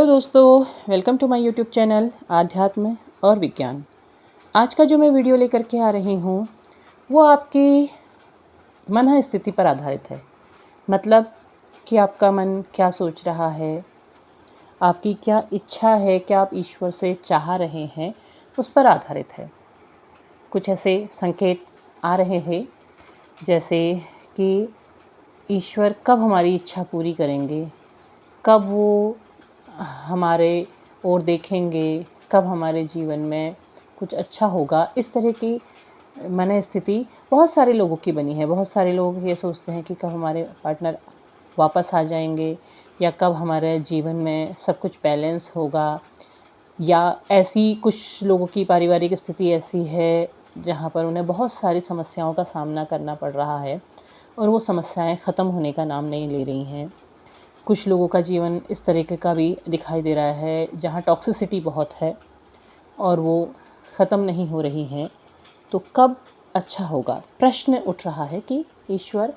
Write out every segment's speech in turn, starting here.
Hello दोस्तों, welcome to my YouTube channel आध्यात्म और विज्ञान। आज का जो मैं वीडियो लेकर के आ रही हूँ वो आपकी मन स्थिति पर आधारित है। मतलब कि आपका मन क्या सोच रहा है, आपकी क्या इच्छा है, क्या आप ईश्वर से चाह रहे हैं, उस पर आधारित है। कुछ ऐसे संकेत आ रहे हैं जैसे कि ईश्वर कब हमारी इच्छा पूरी करेंगे, कब वो हमारे ओर देखेंगे, कब हमारे जीवन में कुछ अच्छा होगा। इस तरह की मन स्थिति बहुत सारे लोगों की बनी है। बहुत सारे लोग ये सोचते हैं कि कब हमारे पार्टनर वापस आ जाएंगे या कब हमारे जीवन में सब कुछ बैलेंस होगा, या ऐसी कुछ लोगों की पारिवारिक स्थिति ऐसी है जहाँ पर उन्हें बहुत सारी समस्याओं का सामना करना पड़ रहा है और वो समस्याएं ख़त्म होने का नाम नहीं ले रही हैं। कुछ लोगों का जीवन इस तरीके का भी दिखाई दे रहा है जहाँ टॉक्सिसिटी बहुत है और वो ख़त्म नहीं हो रही हैं। तो कब अच्छा होगा? प्रश्न उठ रहा है कि ईश्वर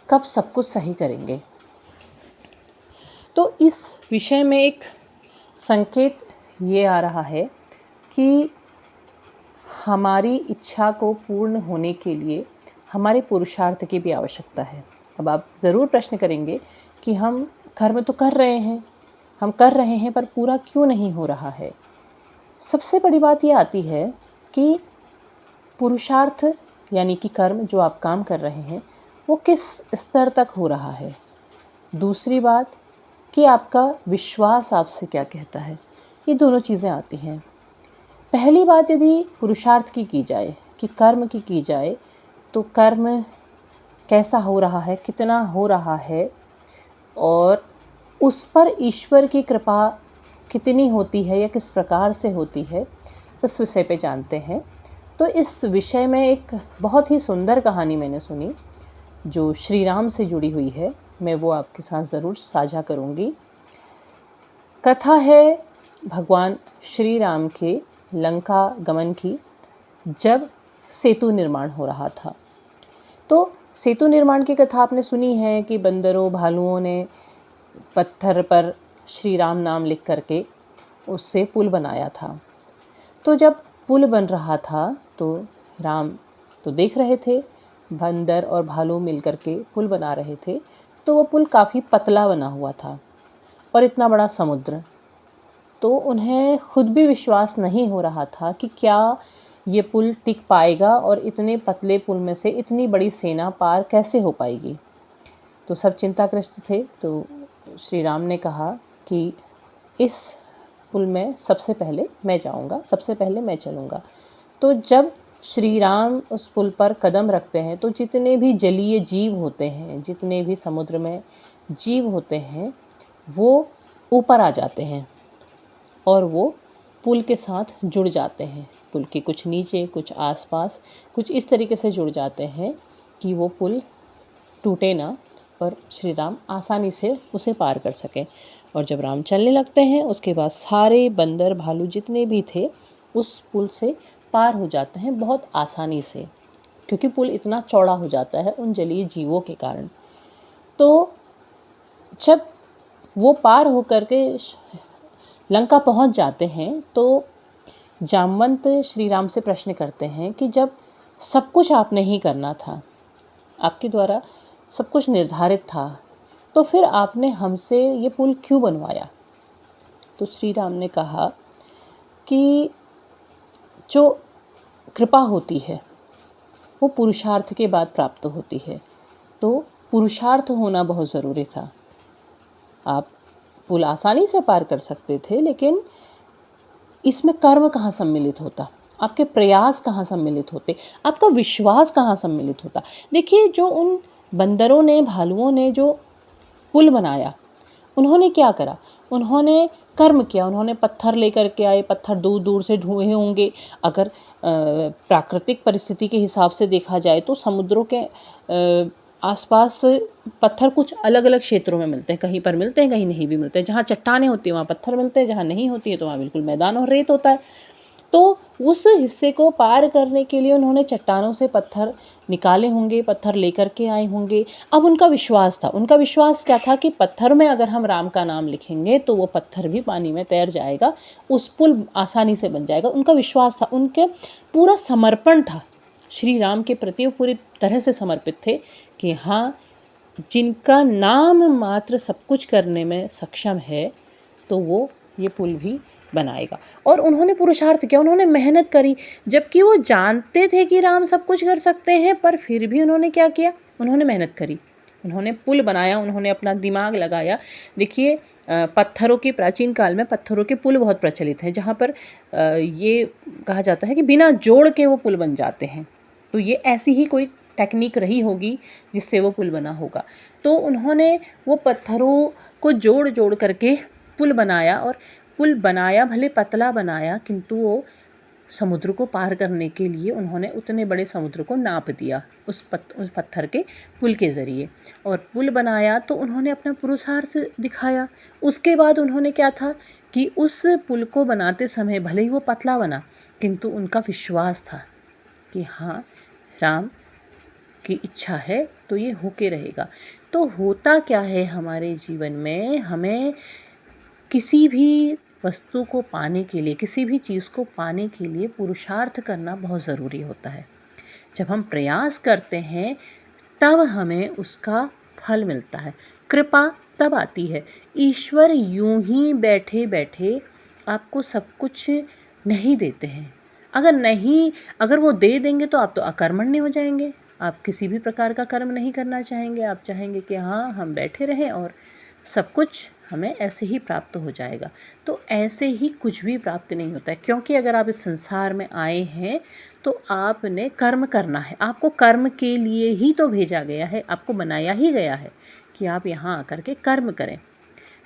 कब सब कुछ सही करेंगे। तो इस विषय में एक संकेत ये आ रहा है कि हमारी इच्छा को पूर्ण होने के लिए हमारे पुरुषार्थ की भी आवश्यकता है। अब आप ज़रूर प्रश्न करेंगे कि हम कर्म तो कर रहे हैं, हम कर रहे हैं, पर पूरा क्यों नहीं हो रहा है। सबसे बड़ी बात ये आती है कि पुरुषार्थ यानी कि कर्म जो आप काम कर रहे हैं वो किस स्तर तक हो रहा है। दूसरी बात कि आपका विश्वास आपसे क्या कहता है। ये दोनों चीज़ें आती हैं। पहली बात, यदि पुरुषार्थ की जाए कि कर्म की जाए तो कर्म कैसा हो रहा है, कितना हो रहा है और उस पर ईश्वर की कृपा कितनी होती है या किस प्रकार से होती है, इस विषय पे जानते हैं। तो इस विषय में एक बहुत ही सुंदर कहानी मैंने सुनी जो श्री राम से जुड़ी हुई है। मैं वो आपके साथ ज़रूर साझा करूँगी। कथा है भगवान श्री राम के लंका गमन की, जब सेतु निर्माण हो रहा था। तो सेतु निर्माण की कथा आपने सुनी है कि बंदरों भालुओं ने पत्थर पर श्री राम नाम लिख करके उससे पुल बनाया था। तो जब पुल बन रहा था तो राम तो देख रहे थे, बंदर और भालू मिलकर के पुल बना रहे थे। तो वो पुल काफ़ी पतला बना हुआ था और इतना बड़ा समुद्र, तो उन्हें खुद भी विश्वास नहीं हो रहा था कि क्या ये पुल टिक पाएगा और इतने पतले पुल में से इतनी बड़ी सेना पार कैसे हो पाएगी। तो सब चिंताग्रस्त थे। तो श्री राम ने कहा कि इस पुल में सबसे पहले मैं जाऊंगा, सबसे पहले मैं चलूँगा। तो जब श्री राम उस पुल पर कदम रखते हैं तो जितने भी जलीय जीव होते हैं, जितने भी समुद्र में जीव होते हैं, वो ऊपर आ जाते हैं और वो पुल के साथ जुड़ जाते हैं। पुल के कुछ नीचे, कुछ आसपास, कुछ इस तरीके से जुड़ जाते हैं कि वो पुल टूटे ना और श्री राम आसानी से उसे पार कर सकें। और जब राम चलने लगते हैं उसके बाद सारे बंदर भालू जितने भी थे उस पुल से पार हो जाते हैं बहुत आसानी से, क्योंकि पुल इतना चौड़ा हो जाता है उन जलीय जीवों के कारण। तो जब वो पार होकर के लंका पहुंच जाते हैं तो जामवंत श्री राम से प्रश्न करते हैं कि जब सब कुछ आपने ही करना था, आपके द्वारा सब कुछ निर्धारित था, तो फिर आपने हमसे ये पुल क्यों बनवाया। तो श्री राम ने कहा कि जो कृपा होती है वो पुरुषार्थ के बाद प्राप्त होती है। तो पुरुषार्थ होना बहुत ज़रूरी था। आप पुल आसानी से पार कर सकते थे, लेकिन इसमें कर्म कहाँ सम्मिलित होता, आपके प्रयास कहाँ सम्मिलित होते, आपका विश्वास कहाँ सम्मिलित होता। देखिए, जो उन बंदरों ने, भालुओं ने जो पुल बनाया, उन्होंने क्या करा, उन्होंने कर्म किया। उन्होंने पत्थर लेकर के आए, पत्थर दूर दूर से ढूंढे होंगे। अगर प्राकृतिक परिस्थिति के हिसाब से देखा जाए तो समुद्रों के आसपास पत्थर कुछ अलग अलग क्षेत्रों में मिलते हैं। कहीं पर मिलते हैं, कहीं नहीं भी मिलते हैं। जहाँ चट्टानें होती हैं वहाँ पत्थर मिलते हैं, जहाँ नहीं होती है तो वहाँ बिल्कुल मैदान और रेत होता है। तो उस हिस्से को पार करने के लिए उन्होंने चट्टानों से पत्थर निकाले होंगे, पत्थर लेकर के आए होंगे। अब उनका विश्वास था, उनका विश्वास क्या था कि पत्थर में अगर हम राम का नाम लिखेंगे तो वो पत्थर भी पानी में तैर जाएगा, उस पुल आसानी से बन जाएगा। उनका विश्वास था, उनके पूरा समर्पण था श्री राम के प्रति, वो पूरी तरह से समर्पित थे कि हाँ, जिनका नाम मात्र सब कुछ करने में सक्षम है तो वो ये पुल भी बनाएगा। और उन्होंने पुरुषार्थ किया, उन्होंने मेहनत करी, जबकि वो जानते थे कि राम सब कुछ कर सकते हैं, पर फिर भी उन्होंने क्या किया, उन्होंने मेहनत करी, उन्होंने पुल बनाया, उन्होंने अपना दिमाग लगाया। देखिए, पत्थरों के प्राचीन काल में पत्थरों के पुल बहुत प्रचलित हैं, जहाँ पर ये कहा जाता है कि बिना जोड़ के वो पुल बन जाते हैं। तो ये ऐसी ही कोई टेक्निक रही होगी जिससे वो पुल बना होगा। तो उन्होंने वो पत्थरों को जोड़ जोड़ करके पुल बनाया, और पुल बनाया, भले पतला बनाया, किंतु वो समुद्र को पार करने के लिए उन्होंने उतने बड़े समुद्र को नाप दिया उस पत्थर के पुल के ज़रिए। और पुल बनाया तो उन्होंने अपना पुरुषार्थ दिखाया। उसके बाद उन्होंने क्या था कि उस पुल को बनाते समय भले ही वो पतला बना, किंतु उनका विश्वास था कि हाँ, राम की इच्छा है तो ये होके रहेगा। तो होता क्या है हमारे जीवन में, हमें किसी भी वस्तु को पाने के लिए, किसी भी चीज़ को पाने के लिए पुरुषार्थ करना बहुत ज़रूरी होता है। जब हम प्रयास करते हैं तब हमें उसका फल मिलता है, कृपा तब आती है। ईश्वर यूं ही बैठे बैठे आपको सब कुछ नहीं देते हैं। अगर वो दे देंगे तो आप तो अकर्मण्य हो जाएंगे, आप किसी भी प्रकार का कर्म नहीं करना चाहेंगे। आप चाहेंगे कि हाँ, हम बैठे रहें और सब कुछ हमें ऐसे ही प्राप्त हो जाएगा। तो ऐसे ही कुछ भी प्राप्त नहीं होता है, क्योंकि अगर आप इस संसार में आए हैं तो आपने कर्म करना है। आपको कर्म के लिए ही तो भेजा गया है, आपको बनाया ही गया है कि आप यहाँ आकर के कर्म करें।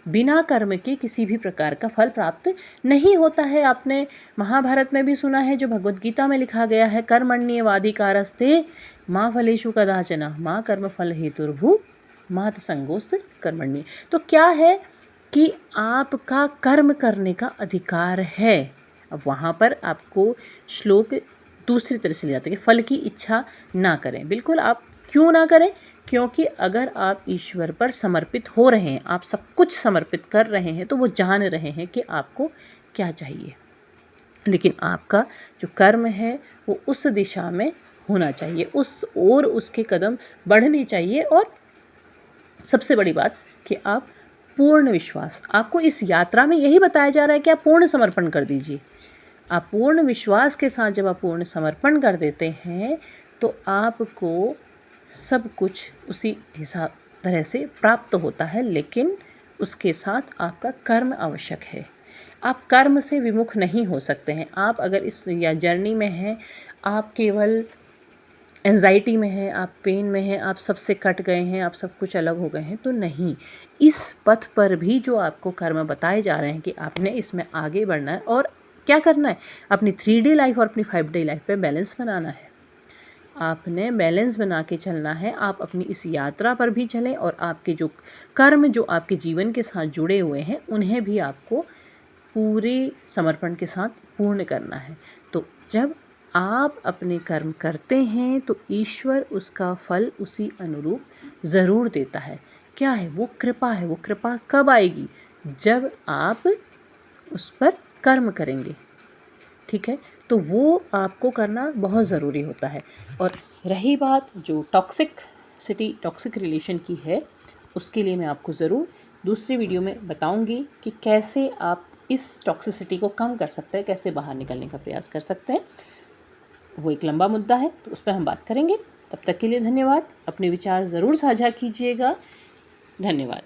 बिना कर्म के किसी भी प्रकार का फल प्राप्त नहीं होता है। आपने महाभारत में भी सुना है, जो भगवद गीता में लिखा गया है, कर्मण्येवाधिकारस्ते माँ फलेषु कदाचन माँ कर्म फल हेतुर्भु मात संगोस्त कर्मण्य। तो क्या है कि आपका कर्म करने का अधिकार है। अब वहाँ पर आपको श्लोक दूसरी तरह से ले जाते हैं कि फल की इच्छा ना करें। बिल्कुल आप क्यों ना करें, क्योंकि अगर आप ईश्वर पर समर्पित हो रहे हैं, आप सब कुछ समर्पित कर रहे हैं, तो वो जान रहे हैं कि आपको क्या चाहिए। लेकिन आपका जो कर्म है वो उस दिशा में होना चाहिए, उस ओर उसके कदम बढ़ने चाहिए। और सबसे बड़ी बात कि आप पूर्ण विश्वास, आपको इस यात्रा में यही बताया जा रहा है कि आप पूर्ण समर्पण कर दीजिए। आप पूर्ण विश्वास के साथ जब आप पूर्ण समर्पण कर देते हैं तो आपको सब कुछ उसी हिसाब तरह से प्राप्त होता है, लेकिन उसके साथ आपका कर्म आवश्यक है। आप कर्म से विमुख नहीं हो सकते हैं। आप अगर इस या जर्नी में हैं, आप केवल एंजाइटी में हैं, आप पेन में हैं, आप सबसे कट गए हैं, आप सब कुछ अलग हो गए हैं, तो नहीं। इस पथ पर भी जो आपको कर्म बताए जा रहे हैं कि आपने इसमें आगे बढ़ना है और क्या करना है, अपनी 3D लाइफ और अपनी 5D लाइफ पे बैलेंस बनाना है। आपने बैलेंस बना के चलना है। आप अपनी इस यात्रा पर भी चलें और आपके जो कर्म जो आपके जीवन के साथ जुड़े हुए हैं उन्हें भी आपको पूरे समर्पण के साथ पूर्ण करना है। तो जब आप अपने कर्म करते हैं तो ईश्वर उसका फल उसी अनुरूप ज़रूर देता है। क्या है वो? कृपा है। वो कृपा कब आएगी? जब आप उस पर कर्म करेंगे। ठीक है, तो वो आपको करना बहुत ज़रूरी होता है। और रही बात जो टॉक्सिक रिलेशन की है, उसके लिए मैं आपको ज़रूर दूसरे वीडियो में बताऊंगी कि कैसे आप इस टॉक्सिसिटी को कम कर सकते हैं, कैसे बाहर निकलने का प्रयास कर सकते हैं। वो एक लंबा मुद्दा है, तो उस पर हम बात करेंगे। तब तक के लिए धन्यवाद। अपने विचार ज़रूर साझा कीजिएगा। धन्यवाद।